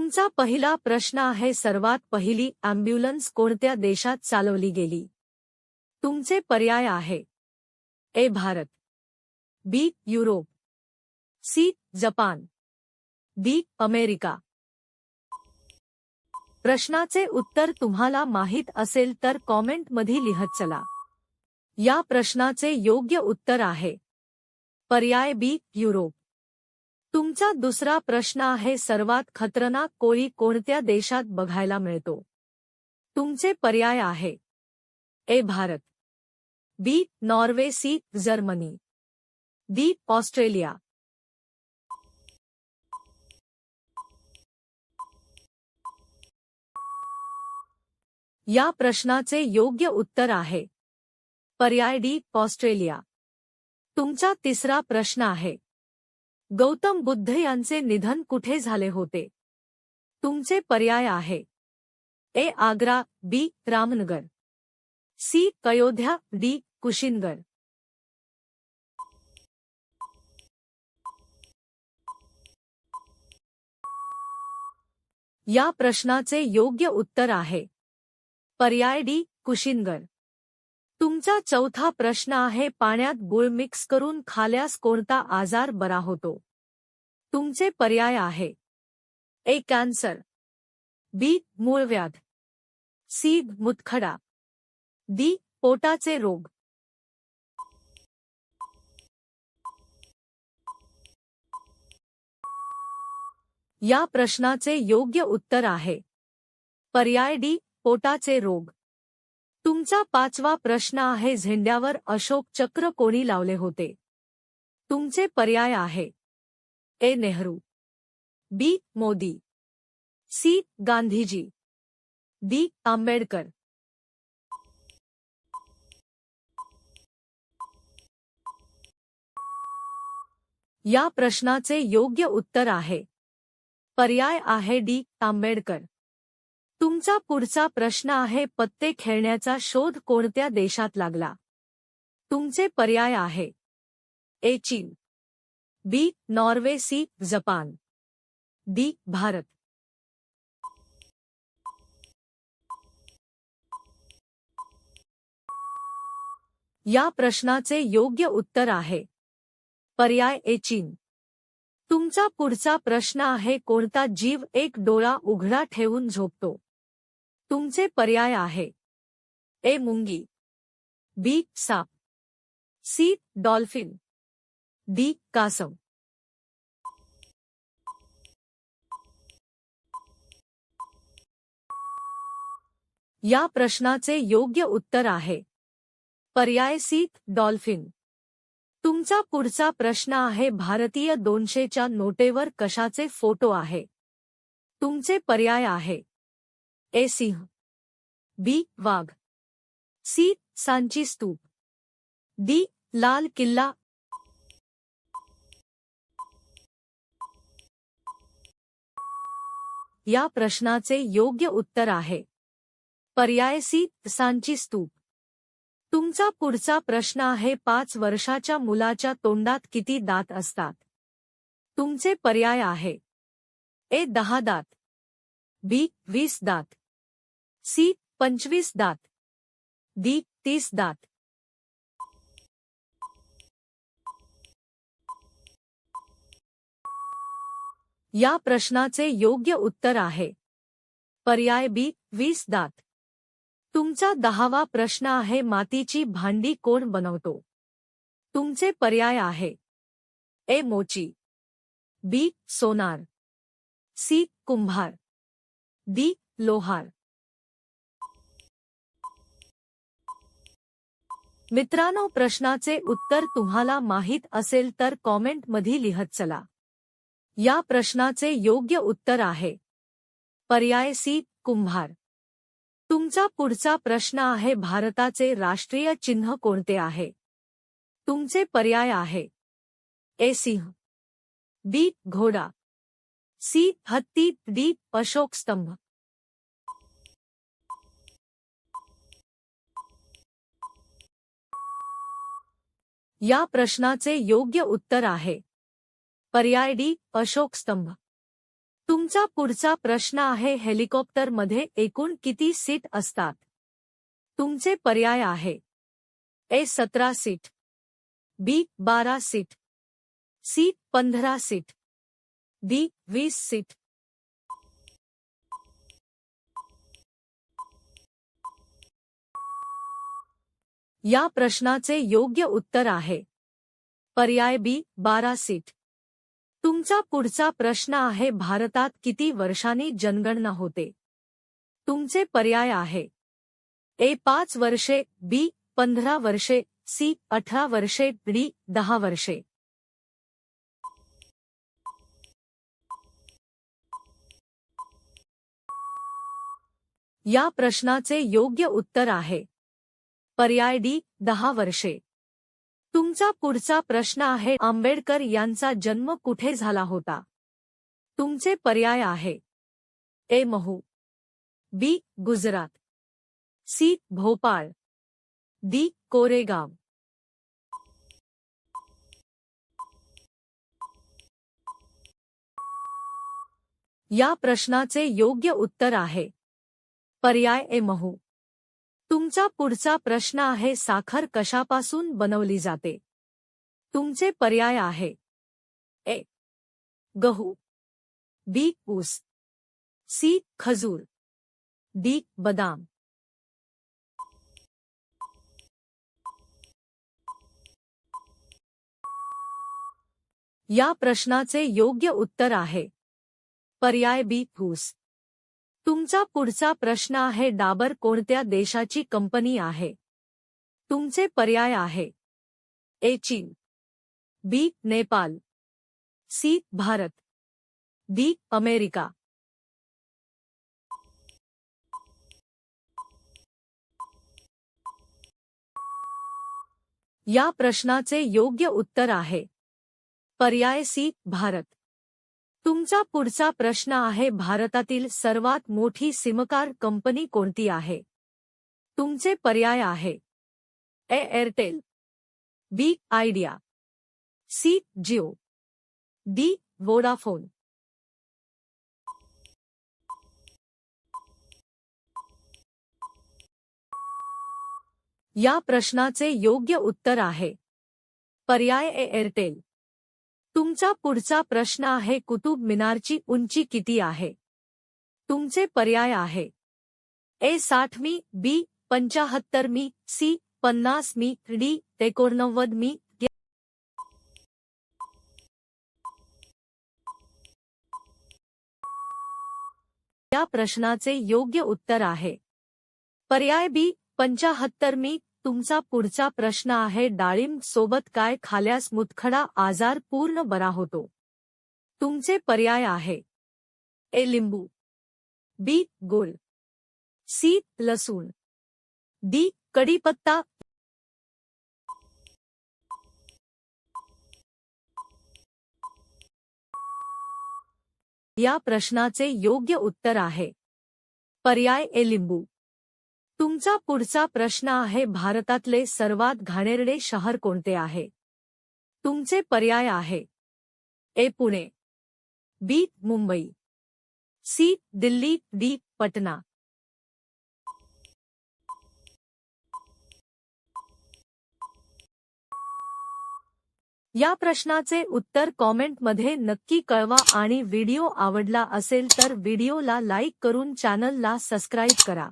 तुमचा पहिला प्रश्न आहे, सर्वात पहिली ॲम्ब्युलन्स कोणत्या देशात चालवली गेली? तुमचे पर्याय आहे: A Bharat, B Europe, C Japan, D America. प्रश्नाचे उत्तर तुम्हाला माहित असेल तर कॉमेंटमध्ये लिहत चला. या प्रश्नाचे योग्य उत्तर आहे पर्याय बी युरोप. तुमचा दुसरा प्रश्न आहे, सर्वात खतरनाक कोळी कोणत्या देशात बघायला मिळतो? तुमचे पर्याय आहे: A Bharat, B Norway, C Germany, D Australia. या प्रश्नाचे योग्य उत्तर आहे पर्याय डी ऑस्ट्रेलिया. तुमचा तिसरा प्रश्न आहे, गौतम बुद्ध यांचे निधन कुठे झाले होते? तुमचे पर्याय आहे: ए आग्रा, बी रामनगर, सी अयोध्या, डी कुशीनगर. या प्रश्नाचे योग्य उत्तर आहे पर्याय डी कुशीनगर. तुमचा चौथा प्रश्न आहे, पाण्यात गूळ मिक्स करून खाल्यास कोणता आजार बरा होतो? तुमचे पर्याय आहे: ए कॅन्सर, बी मूळव्याध, सी मुतखडा, डी पोटाचे रोग. या प्रश्नाचे योग्य उत्तर आहे पर्याय डी पोटाचे रोग. तुमचा पाचवा प्रश्न आहे, झेंड्यावर अशोक चक्र कोणी लावले होते? तुमचे पर्याय आहे: ए नेहरू, बी मोदी, सी गांधीजी, डी आंबेडकर. या प्रश्नाचे योग्य उत्तर आहे पर्याय आहे डी आंबेडकर. तुमचा पुढचा प्रश्न आहे, पत्ते खेळण्याचा शोध कोणत्या देशात लागला? तुमचे पर्याय आहे: A Cheen, B Norway, C Japan, D Bharat. या प्रश्नाचे योग्य उत्तर आहे पर्याय ए चीन. तुमचा पुढचा प्रश्न आहे, कोणता जीव एक डोळा उघडा ठेवून झोपतो? तुमचे पर्याय आहे: ए मुंगी, बी साप, सी डॉल्फिन, डी कासव. या प्रश्नाचे योग्य उत्तर आहे पर्याय सी डॉल्फिन. तुमचा पुढचा प्रश्न आहे, भारतीय 200च्या नोटेवर कशाचे फोटो आहे? तुमचे पर्याय आहे: ए सिंह, बी वाघ, सी सांची स्तूप, डी लाल किल्ला. या प्रश्नाचे योग्य उत्तर आहे पर्याय सी सांची स्तूप. तुमचा पुढचा प्रश्न आहे, 5 वर्षाच्या मुलाच्या तोंडात किती दात असतात? तुमचे पर्याय आहे: ए 10 दात, बी 20 दात, सी 25 दात, डी 30 दात. या प्रश्नाचे योग्य उत्तर आहे पर्याय बी 20 दात. तुमचा 10वा प्रश्न आहे, मातीची भांडी कोण बनवतो? तुमचे पर्याय आहे: ए मोची, बी सोनार, सी कुंभार, डी लोहार. मित्रांनो, प्रश्नाचे उत्तर तुम्हाला माहित असेल तर कॉमेंटमध्ये लिहत चला. या प्रश्नाचे योग्य उत्तर आहे पर्याय सी कुंभार. तुमचा पुढचा प्रश्न आहे, भारताचे राष्ट्रीय चिन्ह कोणते आहे? तुमचे पर्याय आहे: ए सिंह, बी घोडा, सी हत्ती, डी अशोक स्तंभ. या प्रश्नाचे योग्य उत्तर आहे पर्याय डी अशोक स्तंभ. तुमचा पुढचा प्रश्न आहे हेलिकॉप्टरमध्ये एकूण किती सीट असतात? तुमचे पर्याय आहे A 17 seat, B 12 seat, C 15 seat, D 20 seat. या प्रश्नाचे योग्य उत्तर आहे पर्याय बी 12 सीट. तुमचा पुढचा प्रश्न आहे भारतात किती वर्षांनी जनगणना होते? तुमचे पर्याय आहे ए 5 वर्षे, बी 15 वर्षे, सी 18 वर्षे, डी 10 वर्षे. या प्रश्नाचे योग्य उत्तर आहे पर्याय डी 10 वर्षे. तुमचा पुढचा प्रश्न आहे आंबेडकर यांचा जन्म कुठे झाला होता? तुमचे पर्याय आहे ए महू, बी गुजरात, सी भोपाळ, डी कोरेगाव. या प्रश्नाचे योग्य उत्तर आहे पर्याय ए महू. तुमचा पुढचा प्रश्न आहे साखर कशापासून बनवली जाते? तुमचे पर्याय आहे ए गहू, बी ऊस, सी खजूर, डी बदाम. या प्रश्नाचे योग्य उत्तर आहे पर्याय बी ऊस. तुमचा पुढचा प्रश्न आहे डाबर कोणत्या देशाची कंपनी आहे? तुमचे पर्याय आहे A Cheen, B Nepal, C Bharat, D America. या प्रश्नाचे योग्य उत्तर आहे पर्याय सी भारत. तुमचा पुढचा प्रश्न आहे भारतातील सर्वात मोठी सिमकार्ड कंपनी कोणती आहे? तुमचे पर्याय आहे A Airtel, B Idea, C Jio, D Vodafone. या प्रश्नाचे योग्य उत्तर आहे पर्याय ए एअरटेल. तुमचा पुढचा प्रश्न आहे कुतुब मिनारची उंची किती आहे? तुमचे पर्याय आहे ए 60 मी, बी 75 मी, सी 50 मी, डी 89 मी. या प्रश्नाचे योग्य उत्तर आहे पर्याय बी 75 मी. तुमचा पुढचा प्रश्न आहे डाळिंब सोबत काय खाल्यास मुतखडा आजार पूर्ण बरा होतो? तुमचे पर्याय आहे ए लिंबू, बी गोल, सी लसूण, डी कढीपत्ता. या प्रश्नाचे योग्य उत्तर आहे पर्याय ए लिंबू. तुमचा पुढचा प्रश्न आहे भारतातले सर्वात घाणेरडे शहर कोणते आहे? तुमचे पर्याय आहे ए पुणे, बी मुंबई, सी दिल्ली, डी पटना. या प्रश्नाचे उत्तर कॉमेंटमध्ये नक्की कळवा आणि व्हिडिओ आवडला असेल तर व्हिडिओला लाईक करून चॅनलला सबस्क्राईब करा.